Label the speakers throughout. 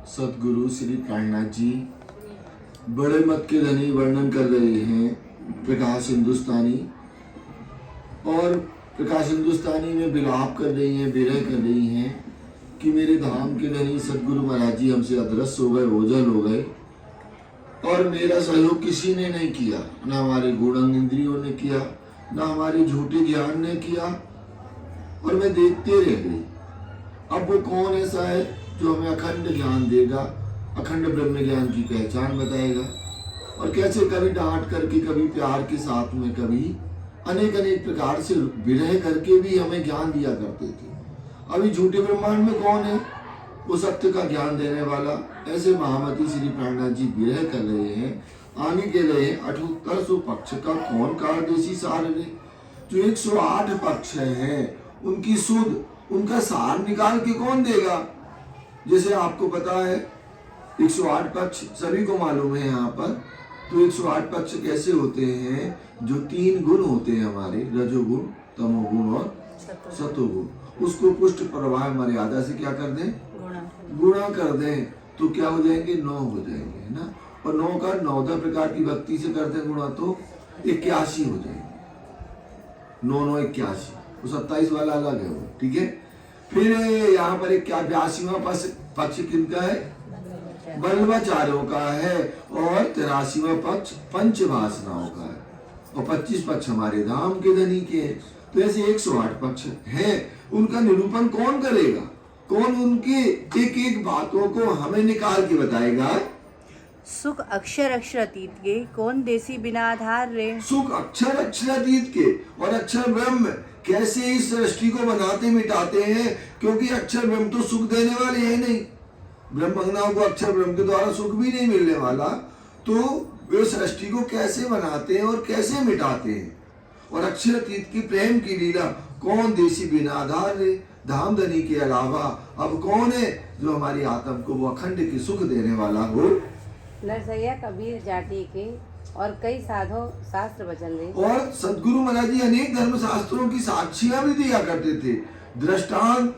Speaker 1: सतगुरु श्री प्राणनाथ जी बड़े मत के धनी वर्णन कर रहे हैं प्रकाश हिंदुस्तानी, और प्रकाश हिंदुस्तानी में विलाप कर रही हैं, विरह कर रही हैं कि मेरे धाम के धनी सतगुरु महाराज जी हमसे अदृश्य हो गए, ओझल हो गए, और मेरा सहयोग किसी ने नहीं किया, ना हमारे गुण इंद्रियों ने किया, ना हमारे झूठे ज्ञान ने किया, और मैं देखते रह गई। अब वो कौन ऐसा है जो हमें अखंड ज्ञान देगा, अखंड ब्रह्म ज्ञान की पहचान बताएगा, और कैसे कभी डांट करके, कभी प्यार के साथ में, कभी अनेक अनेक प्रकार से विरह करके भी हमें ज्ञान दिया करते थे। अभी झूठे ब्रह्मांड में कौन है वो सत्य का ज्ञान देने वाला? ऐसे महामती श्री प्राणनाथ जी विरह कर रहे हैं, आने के रहे 78 पक्ष का कौन कारदेशी सार रे? जो 108 पक्ष हैं उनकी सुध, उनका सार निकाल के कौन देगा? जैसे आपको पता है 108 पक्ष सभी को मालूम है यहाँ पर, तो 108 पक्ष कैसे होते हैं? जो 3 गुण होते हैं हमारे, रजोगुण, तमोगुण और सतोगुण, उसको पुष्ट प्रवाह मर्यादा से क्या कर दें? गुणा कर दें, तो क्या हो जाएंगे? 9 हो जाएंगे, है ना। और 9 का 9 प्रकार की भक्ति से करते हैं गुणा, तो 81 हो जाएंगे। 9 9 81, वो 27 वाला अलग है वो, ठीक है। फिर यहाँ पर 82वां पक्ष किनका है? बल्लवाचार्यों का है, और 83वां पक्ष पंच वासनाओं का है, और 25 पक्ष हमारे धाम के धनी के हैं। तो ऐसे 108 पक्ष हैं, उनका निरूपण कौन करेगा? कौन उनके एक एक बातों को हमें निकाल के बताएगा?
Speaker 2: सुख अक्षर अक्षर अतीत के, कौन देसी बिना आधार रे?
Speaker 1: सुख अक्षर अक्षर अतीत के और अक्षर ब्रह्म कैसे इस सृष्टि को बनाते मिटाते हैं, क्योंकि अक्षर ब्रह्म तो सुख देने वाले हैं नहीं, ब्रह्मज्ञानियों को अक्षर ब्रह्म के द्वारा सुख भी नहीं मिलने वाला, तो वे सृष्टि को कैसे बनाते हैं और कैसे मिटाते हैं? और अक्षर अतीत की प्रेम की लीला कौन देसी बिना आधार रे? धाम धनी के अलावा अब कौन है जो हमारी आत्म को वो अखंड की सुख देने वाला हो?
Speaker 3: नरसैया कबीर जाति के और कई साधो शास्त्र वचन रे।
Speaker 1: और सदगुरु महाराज जी अनेक धर्म शास्त्रों की साक्षियां भी दिया करते थे, दृष्टांत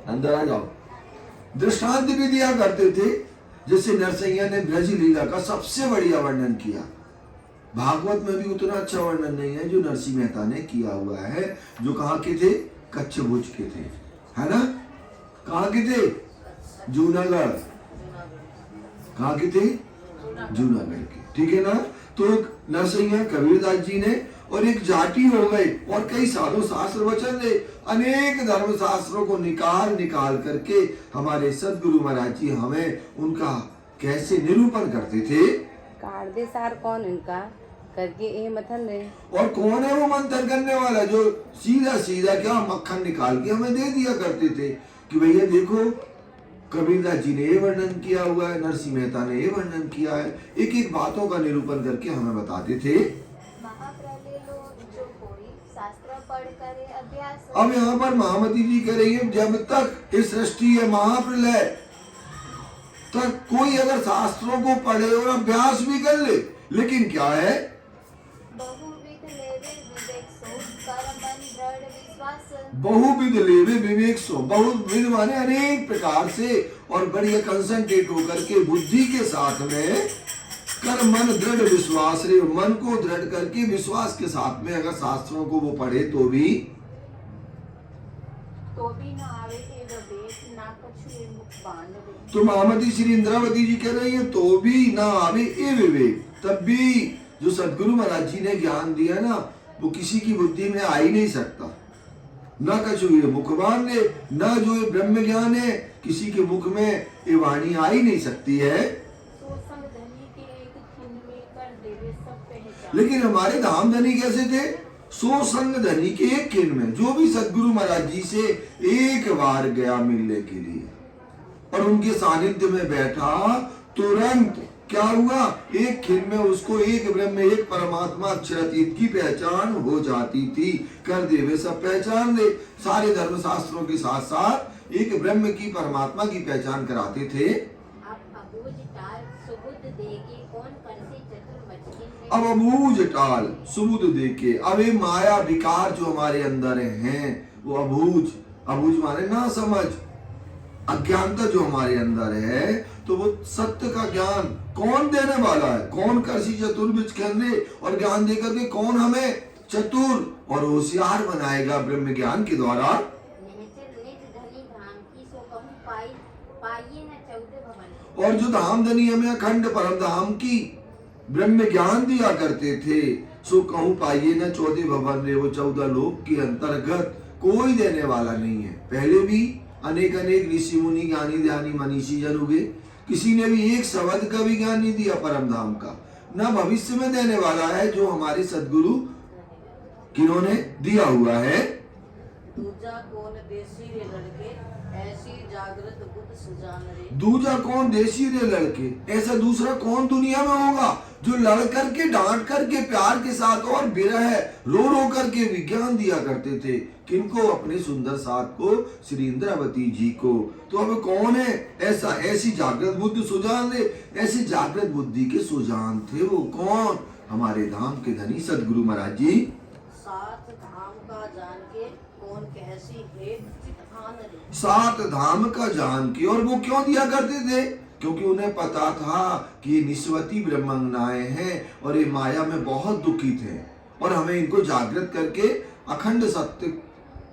Speaker 1: अंदर आ जाओ, दृष्टांत भी दिया करते थे। जैसे नरसैया ने ब्रज लीला का सबसे बढ़िया वर्णन किया, भागवत में भी उतना अच्छा वर्णन नहीं है जो नरसिंह मेहता ने किया हुआ है, जो कहाँ के थे? कच्छ भुज के थे, है ना। कहाँ के थे? जूनागढ़। कहाँ के थे? जूनागढ़ के, ठीक है ना। तो नरसिंह कबीरदास जी ने और एक जाति हो गए, और कई साधु शास्त्र वचन ने अनेक धर्म शास्त्रों को निकाल निकाल करके हमारे सदगुरु महाराज जी हमें उनका कैसे निरूपण करते थे।
Speaker 3: काढ़ सार कौन इनका करके ए मथन रे।
Speaker 1: और कौन है वो मंथन करने वाला जो सीधा सीधा क्या मक्खन निकाल के हमें दे दिया करते थे कि भैया देखो कबीरदास जी ने ये वर्णन किया हुआ है, नरसिंह मेहता ने ये वर्णन किया है, एक एक बातों का निरूपण करके हमें बताते थे। अब यहाँ पर महामती जी कह रही है, जब तक इस सृष्टि है महाप्रलय तक कोई अगर शास्त्रों को पढ़े और अभ्यास भी कर ले, लेकिन क्या है? बहुविध लेवे विवेक सो, बहुविध माने अनेक प्रकार से, और बढ़िया कंसंट्रेट होकर के बुद्धि के साथ में कर मन दृढ़ विश्वास रे, मन को दृढ़ करके विश्वास के साथ में अगर शास्त्रों को वो पढ़े तो भी
Speaker 4: ना आवे ना कछु मुख बांध।
Speaker 1: तो महामती श्री इंद्रावती जी कह रही है तो भी ना आवे ए विवेक, तब भी जो सदगुरु महाराज जी ने ज्ञान दिया ना वो किसी की बुद्धि में आ ही नहीं सकता। न कछु ये मुखबान ने, न जो ये ब्रह्म ज्ञान है किसी के मुख में ये वाणी आ ही नहीं सकती है। लेकिन हमारे धाम धनी कैसे थे? सो संग धनी के एक क्षण में, जो भी सदगुरु महाराज जी से एक बार गया मिलने के लिए और उनके सानिध्य में बैठा, तुरंत क्या हुआ? एक क्षण में उसको एक ब्रह्म, एक परमात्मा अक्षरातीत की पहचान हो जाती थी। कर दे वे सब पहचान दे, सारे धर्म शास्त्रों के साथ साथ एक ब्रह्म की, परमात्मा की पहचान कराते थे। अब अबूझ टाल सुबुद देके, अब ये माया विकार जो हमारे अंदर हैं वो अबूझ, अबूझ माने ना समझ, अज्ञानता जो हमारे अंदर है, तो वो सत्य का ज्ञान कौन देने वाला है? कौन कर्षि चतुर्भुज कहने और ज्ञान देकर के कौन हमें चतुर और होशियार बनाएगा ब्रह्म ज्ञान के द्वारा? और जो धाम धनी हमें अखंड परम धाम की ब्रह्म ज्ञान दिया करते थे, सो कहूँ पाइए न 14 भवन रे, वो 14 लोक के अंतर्गत कोई देने वाला नहीं है। पहले भी अनेक अनेक ऋषि मुनि ज्ञानी ध्यानी मनीषी जन हुए, किसी ने भी एक शब्द का भी ज्ञान नहीं दिया परम धाम का, न भविष्य में देने वाला है जो हमारे सदगुरु किन्होंने दिया हुआ है।
Speaker 5: दूजा कौन देसी रे लड़के, ऐसी जागृत बुद्ध सुजान रे।
Speaker 1: दूजा कौन देसी रे लड़के, ऐसा दूसरा कौन दुनिया में होगा जो लड़ करके डांट करके प्यार के साथ और विरह रो रो करके विज्ञान दिया करते थे। किनको? अपने सुंदर साथ को, श्री इंद्रावती जी को। तो अब कौन है ऐसा? ऐसी जागृत बुद्धि सुजान रे, ऐसी जागृत बुद्धि के सुजान थे वो कौन? हमारे धाम के धनी सदगुरु महाराज जी।
Speaker 5: सात धाम का जान के कौन कैसी हेत चित्तान रे।
Speaker 1: 7 धाम का जान के, और वो क्यों दिया करते थे? क्योंकि उन्हें पता था कि ये निस्वती ब्रह्मंगनाएं हैं और ये माया में बहुत दुखित हैं, और हमें इनको जागृत करके अखंड सत्य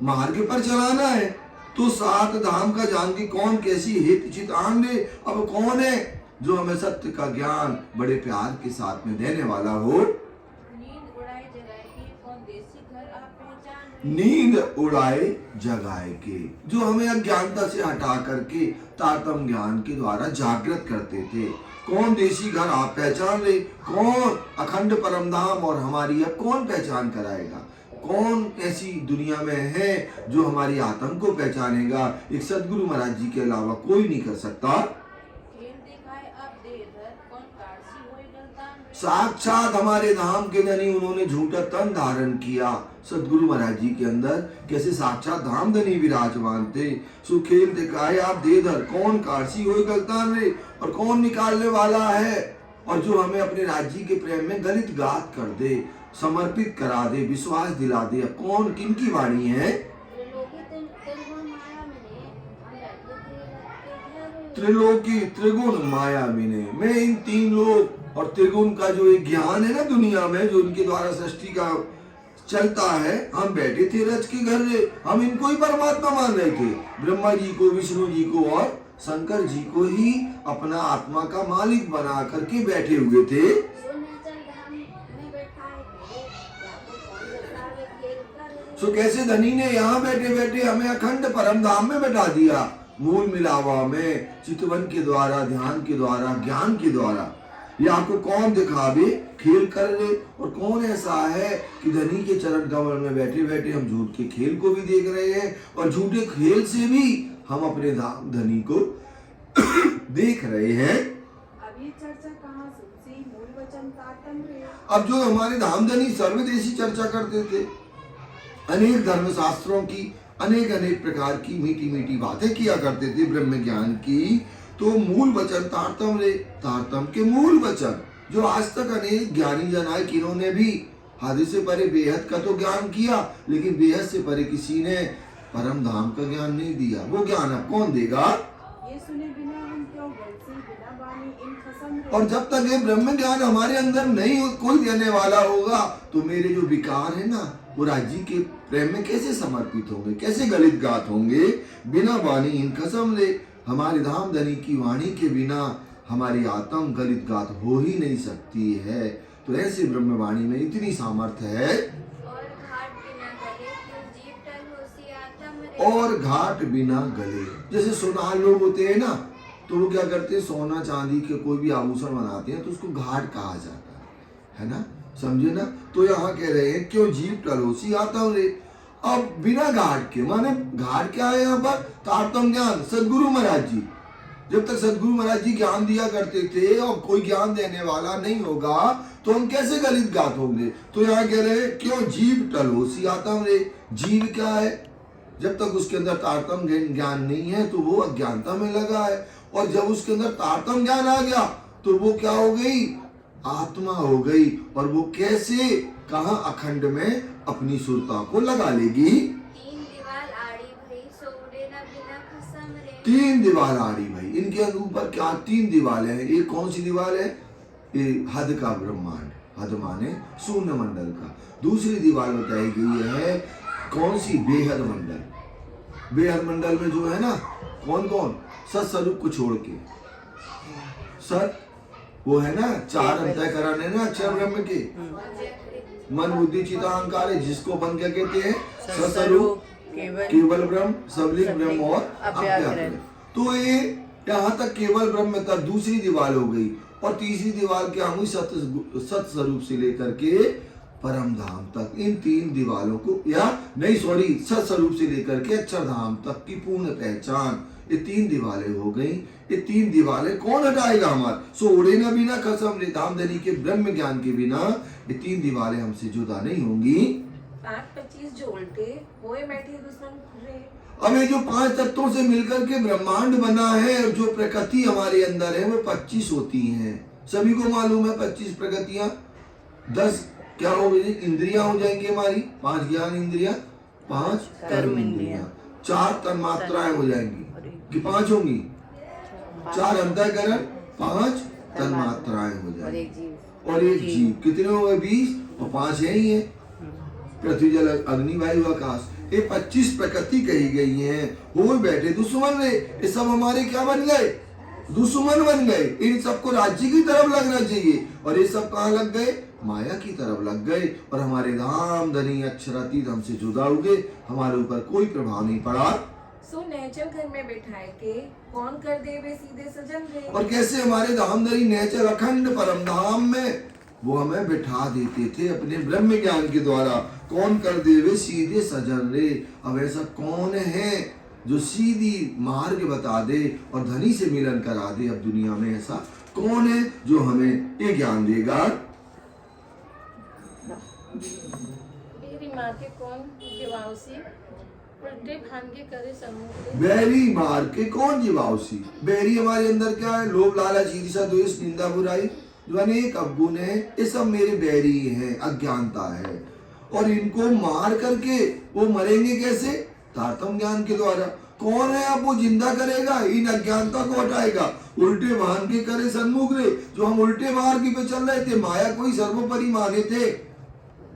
Speaker 1: मार्ग पर चलाना है। तो 7 धाम का जान के कौन कैसी हित चितान रे, अब कौन है जो हमें सत्य का ज्ञान बड़े प्यार के साथ में देने वाला हो?
Speaker 4: नींद उड़ाए जगाए के कौन देसी घर आप पहचान रे।
Speaker 1: नींद उड़ाए जगाए के, जो हमें अज्ञानता से हटा करके तारतम ज्ञान के द्वारा जागृत करते थे। कौन देशी घर आप पहचान रहे? कौन अखंड परम धाम और हमारी अब कौन पहचान कराएगा? कौन ऐसी दुनिया में है जो हमारी आत्म को पहचानेगा? एक सदगुरु महाराज जी के अलावा कोई नहीं कर सकता।
Speaker 4: खेल दिखाए आप दे धर कौन काशी होए गलतान रे।
Speaker 1: साक्षात हमारे धाम के धनी उन्होंने झूठा तन धारण किया। सदगुरु महाराज जी के अंदर कैसे साक्षात धाम धनी विराजमान थे। सो खेल दिखाए आप दे धर कौन काशी होए गलतान रे, और कौन निकालने वाला है और जो हमें अपने राज्य के प्रेम में गलित गात कर दे, समर्पित करा दे, विश्वास दिला दे। अब कौन किनकी वाणी है? त्रिलोकी त्रिगुण माया विने। मैं इन 3 लोक और त्रिगुण का जो एक ज्ञान है ना दुनिया में, जो उनके द्वारा सृष्टि का चलता है, हम बैठे थे रच के घर रे, हम इनको ही परमात्मा मान रहे थे। ब्रह्मा जी को, विष्णु जी को और शंकर जी को ही अपना आत्मा का मालिक बना करके बैठे हुए थे। सो कैसे धनी ने यहाँ बैठे बैठे हमें अखंड परम धाम में बैठा दिया, मूल मिलावा में, चितवन के द्वारा, ध्यान के द्वारा, ज्ञान के द्वारा। ये आपको कौन दिखावे? खेल कर रहे। और कौन ऐसा है कि धनी के चरण कमल में बैठे बैठे हम झूठ के खेल को भी देख रहे हैं, और झूठे खेल से भी हम अपने धाम धनी को देख रहे हैं।
Speaker 4: अब ये चर्चा कहाँ सुनसी मूल वचन तातम रे।
Speaker 1: अब जो हमारे धाम धनी सर्वदेशी चर्चा करते थे, अनेक धर्म शास्त्रों की अनेक अनेक प्रकार की मीठी मीठी बातें किया करते थे ब्रह्म ज्ञान की, तो मूल वचन तारतम रे, तारतम के मूल वचन जो आज तक अनेक ज्ञानी जन आए, किन्होंने भी हद से परे बेहद का तो ज्ञान किया, लेकिन बेहद से परे किसी ने परम धाम का ज्ञान नहीं दिया। वो ज्ञान अब कौन देगा?
Speaker 4: ये सुने बिना हम क्यों गलसी बिना बानी इन खसम रे।
Speaker 1: और जब तक ये ब्रह्म ज्ञान हमारे अंदर नहीं कोई देने वाला होगा, तो मेरे जो विकार है ना, वो राज्य के प्रेम में कैसे समर्पित होंगे, कैसे गलित गात होंगे? बिना वाणी इन कसम ले, हमारी धाम धनी की वाणी के बिना हमारी आत्म गलित गात हो ही नहीं सकती है। तो ऐसे ब्रह्म वाणी में इतनी सामर्थ्य है। और घाट बिना गले, जैसे सोनार लोग होते हैं ना, तो वो क्या करते हैं, सोना चांदी के कोई भी आभूषण बनाते हैं तो उसको घाट कहा जाता है ना, समझे ना। तो यहाँ कह रहे हैं क्यों जीव टलोसी आता रे। अब बिना घाट के, माने घाट क्या है यहाँ पर? तारतम ज्ञान। सदगुरु महाराज जी, जब तक सदगुरु महाराज जी ज्ञान दिया करते थे और कोई ज्ञान देने वाला नहीं होगा तो हम कैसे गलित गात होंगे। तो यहाँ कह रहे हैं क्यों जीव टलोसी आता रे। जीव क्या है? जब तक उसके अंदर तारतम ज्ञान नहीं है तो वो अज्ञानता में लगा है, और जब उसके अंदर तारतम ज्ञान आ गया तो वो क्या हो गई? आत्मा हो गई। और वो कैसे, कहाँ? अखंड में अपनी सुरता को लगा लेगी।
Speaker 6: 3 दीवाल आड़ी भई सो उड़े ना बिना
Speaker 1: तीन दीवार आ रही भाई, इनके ऊपर क्या तीन दीवारें हैं। एक कौन सी दीवार है? ये हद का ब्रह्मांड, हद माने शून्य मंडल का। दूसरी दीवार बताई गई है कौन सी? बेहद मंडल। बेहद मंडल में जो है ना, कौन कौन? सत स्वरूप को छोड़ के, सत वो है ना, चार अंतःकरण है ना अक्षर ब्रह्म के, मन बुद्धि चित्त अहंकार है, जिसको अपन क्या कहते हैं? सत्स्वरूप, केवल ब्रह्म, सबलिंग ब्रह्म और अव्याकृत। तो ये यहाँ तक केवल ब्रह्म तक दूसरी दीवार हो गई। और तीसरी दीवार क्या हुई? सत स्वरूप से लेकर के परम धाम तक। इन तीन दीवारों को, या नहीं सॉरी, सत स्वरूप से लेकर के अक्षर धाम तक की पूर्ण पहचान, ये तीन दीवारें हो गई। ये तीन दीवारें कौन हटाएगा? हमारे सो उड़े ना बिना कसम रे, धामधनी के ब्रह्म ज्ञान के बिना ये तीन दीवारें हमसे जुदा नहीं होंगी।
Speaker 4: 5-25 जो उल्टे होए बैठे दुश्मन रे।
Speaker 1: अब ये जो पांच तत्वों से मिलकर के ब्रह्मांड बना है, और जो प्रकृति हमारे अंदर है वो 25 होती हैं। सभी को मालूम है 25 प्रकृतियां। 10 क्या हो गई? इंद्रियां हो जाएंगी हमारी, 5 ज्ञान इंद्रियां, 5 कर्म इंद्रियां, 4 तन्मात्राएं हो जाएंगी कि 5 होंगी, 4 अंतःकरण, 5 तन्मात्राएं हो
Speaker 3: और
Speaker 1: जाएंगी,
Speaker 3: एक जीव।
Speaker 1: और एक जीव। कितने हो गए? 20, और 5 यही है, पृथ्वी जल अग्नि वायु आकाश। ये 25 प्रकृति कही गई हैं। हो बैठे दुश्मन रे, ये सब हमारे क्या बन गए? दुश्मन बन गए। इन सबको राज्य की तरफ लगना चाहिए, और ये सब कहाँ लग गए? माया की तरफ लग गए, और हमारे धाम धनी अक्षरातीत हमसे जुदा हो गए। हमारे ऊपर कोई प्रभाव नहीं पड़ा।
Speaker 4: सो नेचर घर में बैठाए के कौन कर देवे सीधे सजन रे।
Speaker 1: और कैसे हमारे धामधनी नेचर अखंड परम धाम में वो हमें बिठा देते थे अपने ब्रह्म ज्ञान के द्वारा। कौन कर देवे सीधे सजन रे। अब ऐसा कौन है जो सीधी मार्ग बता दे और धनी से मिलन करा दे? अब दुनिया में ऐसा कौन है जो हमें ये ज्ञान देगा?
Speaker 4: मेरी माँ के कौन जीवावसी उल्टे भांगे करे समूह।
Speaker 1: बैरी मार के कौन जीवावसी? बैरी हमारे अंदर क्या है? लोभ लालच ईर्ष्या द्वेष निंदा बुराई जो अनेक अवगुण है, ये सब मेरे बैरी हैं, अज्ञानता है। और इनको मार करके वो मरेंगे कैसे? तारतम ज्ञान के द्वारा। कौन है अब वो जिंदा करेगा? इन अज्ञानता को हटाएगा। उल्टे भान के करे सन्मुख रे। जो हम उल्टे मार्ग पे चल रहे थे, माया को ही सर्वोपरि माने थे,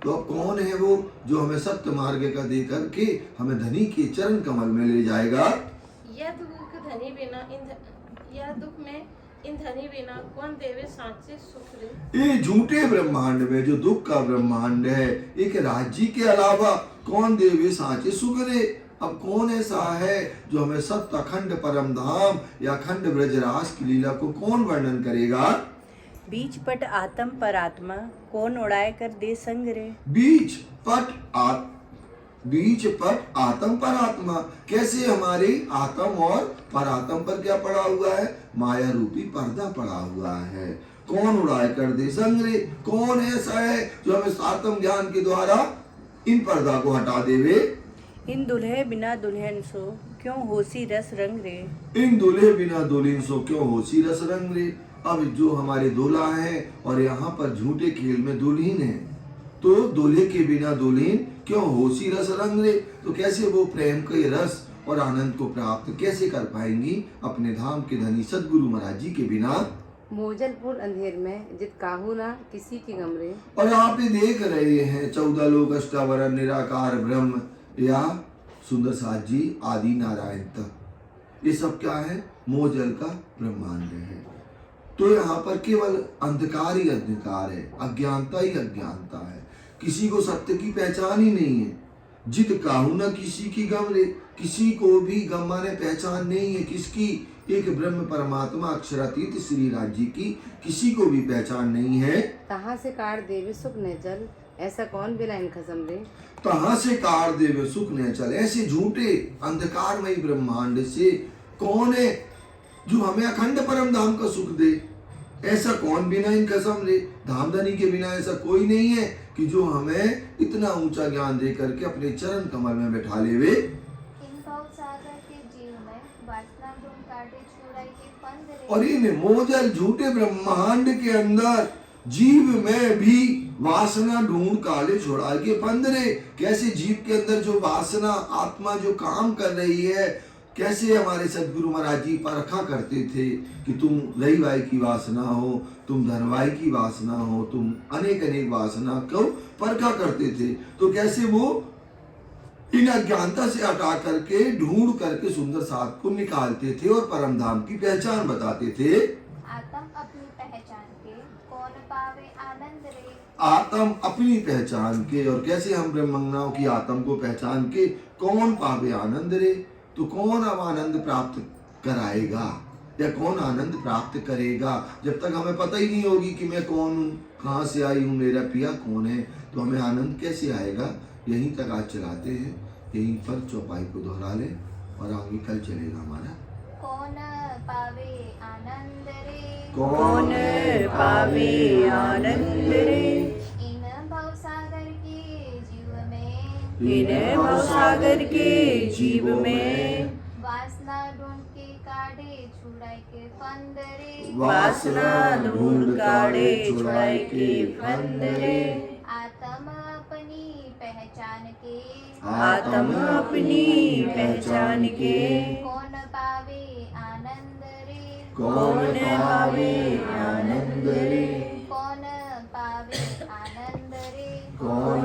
Speaker 1: तो अब कौन है वो जो हमें सत्य मार्ग का दे करके हमें धनी के चरण कमल में ले जाएगा?
Speaker 4: यह दुख धनी बिना यह दुख में इन धनी बिना कौन देवे साँचे सुख रे।
Speaker 1: ये झूठे ब्रह्मांड में जो दुख का ब्रह्मांड है, एक राज्य के अलावा कौन देवे साँचे सुख रे। अब कौन ऐसा है जो हमें सत्य अखंड परम धाम या अखंड ब्रजराज की लीला को कौन वर्णन करेगा?
Speaker 2: बीच पट आत्म परात्मा कौन उड़ाए कर दे संग रे।
Speaker 1: बीच पट आत्म परात्मा। कैसे हमारे आत्म और परात्म पर क्या पड़ा हुआ है? माया रूपी पर्दा पड़ा हुआ है। कौन उड़ाए कर दे संग रे। कौन ऐसा है जो हमें आत्म ज्ञान के द्वारा इन पर्दा को हटा देवे?
Speaker 2: इन दुल्हे बिना दुल्हन सो क्यों होसी रस रंग रे।
Speaker 1: इन दुल्हे बिना दुल्हन सो क्यों होसी रस रंग रे। अब जो हमारे दूल्हा है और यहाँ पर झूठे खेल में दुल्हन है, तो दूल्हे के बिना दुल्हन क्यों होसी रस रंग रे। तो कैसे वो प्रेम के रस और आनंद को प्राप्त कैसे कर पाएंगी अपने धाम के धनी सदगुरु महाराज जी के बिना?
Speaker 3: मोजलपुर अंधेर में जित काहू ना किसी की गमरे।
Speaker 1: और आप ये देख रहे हैं 14 लोक अष्टावरण निराकार ब्रह्म या सुंदर साथ जी आदि नारायण तक, ये सब क्या है? मोजल का ब्रह्मांड है। तो यहाँ पर केवल अंधकार ही अंधकार है, अज्ञानता ही अज्ञानता है। किसी को सत्य की पहचान ही नहीं है। जित काहू न किसी की गम रे। किसी को भी गम माने पहचान नहीं है। किसकी? एक ब्रह्म परमात्मा अक्षरातीत श्री राज्य की किसी को भी पहचान नहीं है।
Speaker 3: तहाँ से काट देवे सुख न जल ऐसा कौन बिना इन खसम रे।
Speaker 1: तहाँ से काट देवे सुख न चल। ऐसे झूठे अंधकारमयी ब्रह्मांड से कौन है जो हमें अखंड परम धाम का सुख दे? ऐसा कौन बिना इन कसम रे। धामधनी के बिना ऐसा कोई नहीं है कि जो हमें इतना ऊंचा ज्ञान दे करके अपने चरण कमल में बैठा लेवे। और इन मोजल झूठे ब्रह्मांड के अंदर जीव में भी वासना ढूंढ काले छोड़ा के पंदरे। कैसे जीव के अंदर जो वासना आत्मा जो काम कर रही है, कैसे हमारे सदगुरु महाराज जी परखा करते थे कि तुम रही वाई की वासना हो, तुम धनवाई की वासना हो, तुम अनेक अनेक वासना को परखा करते थे। तो कैसे वो इन अज्ञानता से हटा करके ढूंढ करके सुंदर साथ को निकालते थे और परम धाम की पहचान बताते थे।
Speaker 6: आत्म अपनी पहचान के कौन पावे आनंद रे।
Speaker 1: आत्म अपनी पहचान के, और कैसे हम ब्रह्मज्ञानों की आत्म को पहचान के कौन पावे आनंद रे। तो कौन अब आनंद प्राप्त कराएगा या कौन आनंद प्राप्त करेगा? जब तक हमें पता ही नहीं होगी कि मैं कौन हूँ, कहाँ से आई हूँ, मेरा पिया कौन है, तो हमें आनंद कैसे आएगा? यहीं तक आज चलाते हैं, यहीं पर चौपाई को दोहरा ले और आगे कल चलेगा हमारा।
Speaker 6: कौन पावे आनंद रे।
Speaker 2: कौन पावे आनंद रे।
Speaker 6: इन भवसागर के जीव में।
Speaker 2: इन भवसागर के जीव में।
Speaker 6: वासना ढूंढ के काढ़े छुड़ाई के फंद रे।
Speaker 2: वासना ढूंढ काढ़े छुड़ाई के फंद रे।
Speaker 6: आत्म अपनी पहचान के।
Speaker 2: आत्म अपनी पहचान के।
Speaker 6: कौन पावे आनंद रे।
Speaker 1: कौन पावे आनंद रे।
Speaker 6: कौन पावे आनंद रे।
Speaker 1: कौन